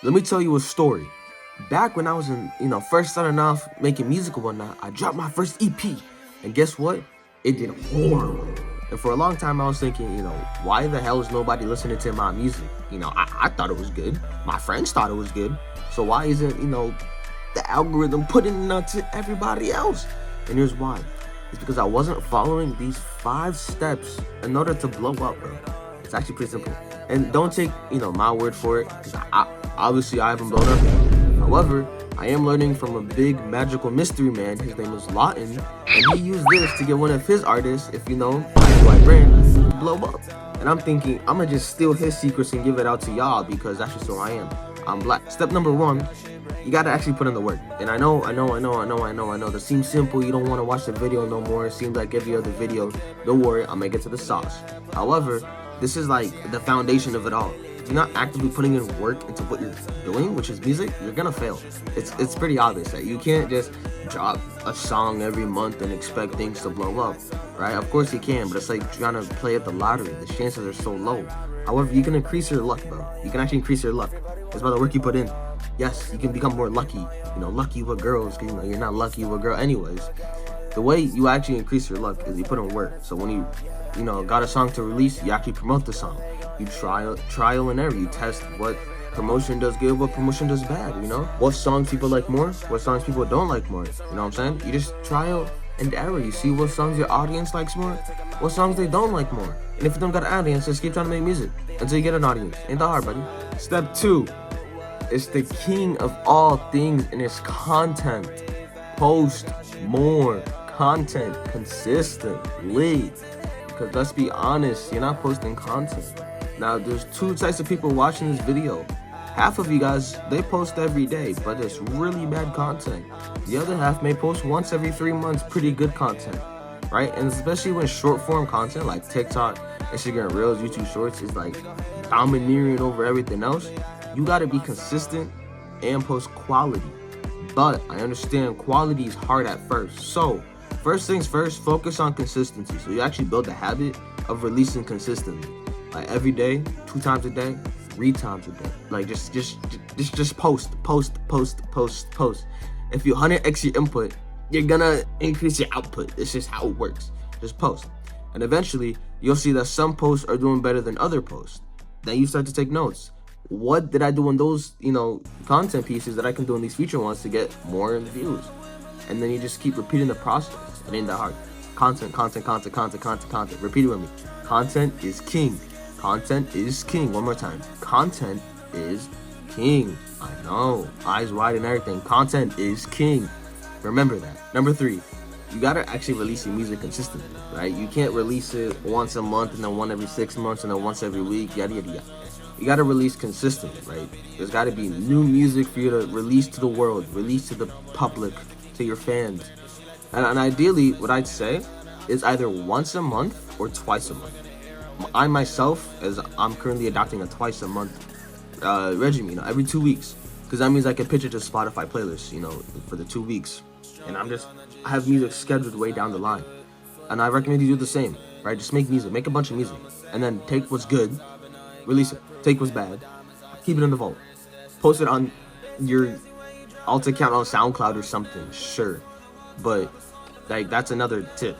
Let me tell you a story. Back when I was first starting off making music and whatnot, I dropped my first EP. And guess what? It did horrible. And for a long time, I was thinking, why the hell is nobody listening to my music? I thought it was good. My friends thought it was good. So why isn't, the algorithm putting it out to everybody else? And here's why. It's because I wasn't following these 5 steps in order to blow up, bro. It's actually pretty simple. And don't take, my word for it, because obviously I haven't blown up. However, I am learning from a big magical mystery man. His name is Lawton, and he used this to get one of his artists, if you know, White Brand, to blow up. And I'm thinking, I'm gonna just steal his secrets and give it out to y'all because that's just who I am. I'm black. Step number 1, you gotta actually put in the work. And I know. That seems simple. You don't want to watch the video no more. It seems like every other video. Don't worry, I'll make it to the sauce. However, this is like the foundation of it all. If you're not actively putting in work into what you're doing, which is music, you're gonna fail. It's pretty obvious that you can't just drop a song every month and expect things to blow up, right? Of course you can, but it's like trying to play at the lottery. The chances are so low. However, you can increase your luck, bro. You can actually increase your luck. It's by the work you put in. Yes, you can become more lucky. Lucky with girls, because you're not lucky with a girl anyways. The way you actually increase your luck is you put in work. So when you got a song to release, you actually promote the song. You trial and error. You test what promotion does good, what promotion does bad, What songs people like more, what songs people don't like more. You know what I'm saying? You just trial and error. You see what songs your audience likes more, what songs they don't like more. And if you don't got an audience, just keep trying to make music until you get an audience. Ain't that hard, buddy? Step 2. It's the king of all things, and it's content. Post more content consistently. Because let's be honest, you're not posting content. Now, there's 2 types of people watching this video. Half of you guys, they post every day, but it's really bad content. The other half may post once every 3 months, pretty good content, right? And especially when short form content like TikTok, Instagram Reels, YouTube Shorts is like domineering over everything else, you gotta be consistent and post quality. But I understand quality is hard at first. So first things first, focus on consistency. So you actually build the habit of releasing consistently. Like every day, 2 times a day, 3 times a day. Like just post. If you 100x your input, you're gonna increase your output. It's just how it works. Just post. And eventually, you'll see that some posts are doing better than other posts. Then you start to take notes. What did I do in those, content pieces that I can do in these future ones to get more views? And then you just keep repeating the process. It ain't that hard. Content. Repeat it with me. Content is king. Content is king. One more time. Content is king. I know. Eyes wide and everything. Content is king. Remember that. Number 3, you gotta actually release your music consistently, right? You can't release it once a month and then one every 6 months and then once every week, yada yada yada. You gotta release consistently, right? There's gotta be new music for you to release to the world, release to the public, to your fans. And ideally, what I'd say is either once a month or twice a month. I myself, as I'm currently adopting a twice a month regimen, every 2 weeks. Because that means I can pitch it to Spotify playlists, for the 2 weeks. And I have music scheduled way down the line. And I recommend you do the same, right? Just make music, make a bunch of music. And then take what's good, release it. Take what's bad, keep it in the vault. Post it on your alt account on SoundCloud or something, sure. But that's another tip.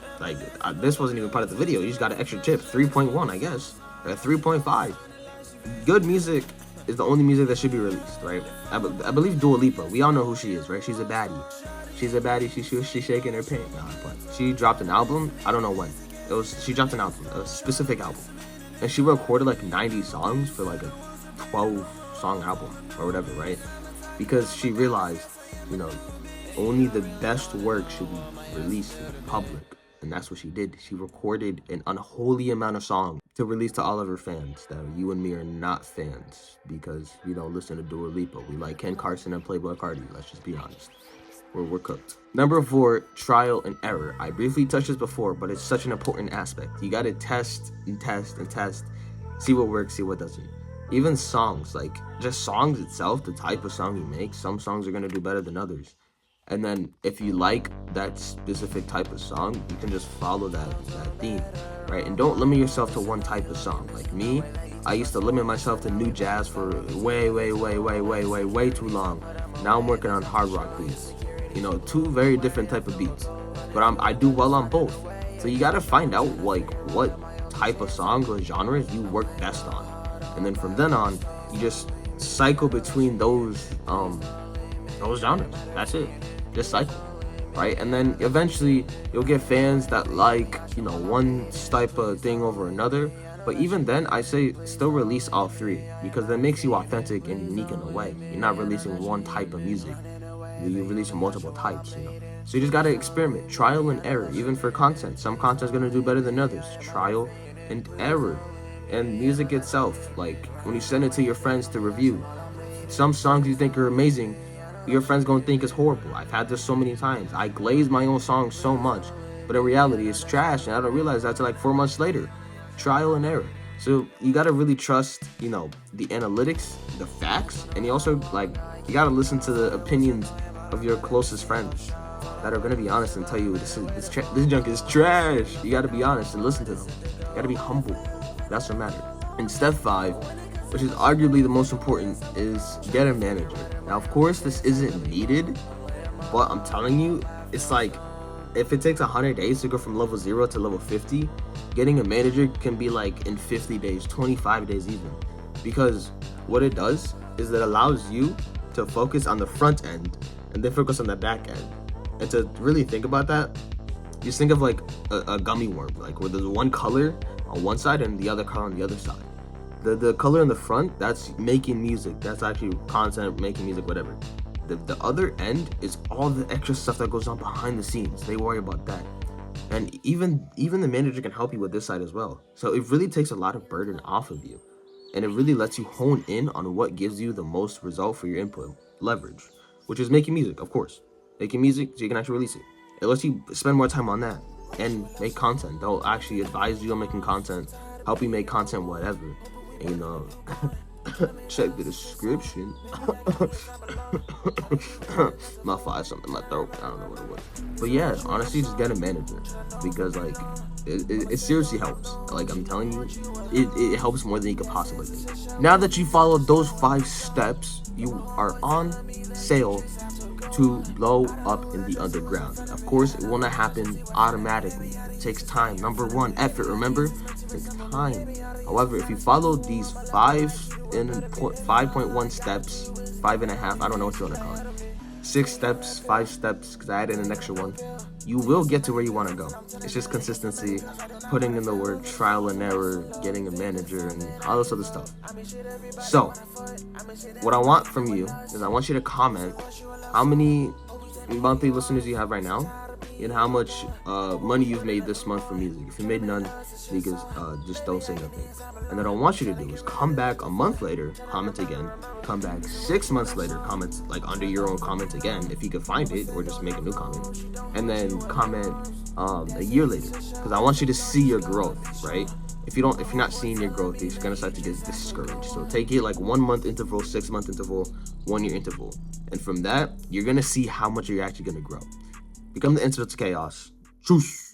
This wasn't even part of the video. You just got an extra tip. 3.1, I guess. 3.5. Good music is the only music that should be released, right? I believe Dua Lipa. We all know who she is, right? She's a baddie. She's shaking her pants. But she dropped an album. I don't know when. She dropped an album, a specific album, and she recorded like 90 songs for like a 12-song album or whatever, right? Because she realized, only the best work should be released to the public. And that's what she did. She recorded an unholy amount of songs to release to all of her fans that you and me are not fans because we don't listen to Dua Lipa. We like Ken Carson and Playboi Carti. Let's just be honest. We're cooked. Number 4, trial and error. I briefly touched this before, but it's such an important aspect. You gotta test and test and test. See what works, see what doesn't. Even songs, like just songs itself, the type of song you make, some songs are gonna do better than others. And then if you like that specific type of song, you can just follow that theme, right? And don't limit yourself to one type of song. Like me, I used to limit myself to new jazz for way too long. Now I'm working on hard rock beats. You know, two very different type of beats, but I do well on both. So you gotta find out like what type of songs or genres you work best on, and then from then on, you just cycle between those genres. That's it. Just cycle, right? And then eventually you'll get fans that like, you know, one type of thing over another. But even then, I say still release all three, because that makes you authentic and unique in a way. You're not releasing one type of music. You release multiple types, you know. So you just gotta experiment, trial and error, even for content. Some content's gonna do better than others. Trial and error. And music itself, like when you send it to your friends to review, some songs you think are amazing, your friends gonna think it's horrible. I've had this so many times. I glaze my own songs so much, but in reality it's trash, and I don't realize that till like 4 months later. Trial and error. So you gotta really trust, you know, the analytics, the facts, and you also you gotta listen to the opinions of your closest friends that are gonna be honest and tell you this junk is trash. You gotta be honest and listen to them. You gotta be humble. That's what matters. And step 5, which is arguably the most important, is get a manager. Now, of course, this isn't needed, but I'm telling you, it's like if it takes 100 days to go from level 0 to level 50, getting a manager can be like in 50 days, 25 days even. Because what it does is it allows you to focus on the front end and then focus on the back end. And to really think about that, just think of like a gummy worm, like where there's one color on one side and the other color on the other side. The color in the front, that's making music. That's actually content, making music, whatever. The other end is all the extra stuff that goes on behind the scenes. They worry about that. And even the manager can help you with this side as well. So it really takes a lot of burden off of you. And it really lets you hone in on what gives you the most result for your input, leverage, which is making music, of course. Making music so you can actually release it. It lets you spend more time on that and make content. They'll actually advise you on making content, help you make content, whatever. And, you know, check the description. My fire something in my throat. I don't know what it was. But yeah, honestly, just get a manager, because like it seriously helps. Like I'm telling you, it helps more than you could possibly think. Now that you followed those 5 steps, you are on sale to blow up in the underground. Of course, it will not happen automatically. It takes time. Number 1, effort. Remember, it takes time. However, if you follow these 5.1 steps, 5.5, I don't know what you want to call it, 6 steps, 5 steps, because I added an extra one, you will get to where you want to go. It's just consistency, putting in the work, trial and error, getting a manager, and all this other stuff. So, what I want from you is I want you to comment how many monthly listeners you have right now, and how much money you've made this month from music. If you made none, because just don't say nothing. And what I want you to do is come back a month later, comment again, come back 6 months later, comment like under your own comment again, if you could find it, or just make a new comment, and then comment a year later, because I want you to see your growth, right? If you're not seeing your growth, you're gonna start to get discouraged. So take it like 1 month interval, 6 month interval, 1 year interval, and from that, you're gonna see how much you're actually gonna grow. Become the antidote to chaos. Truce.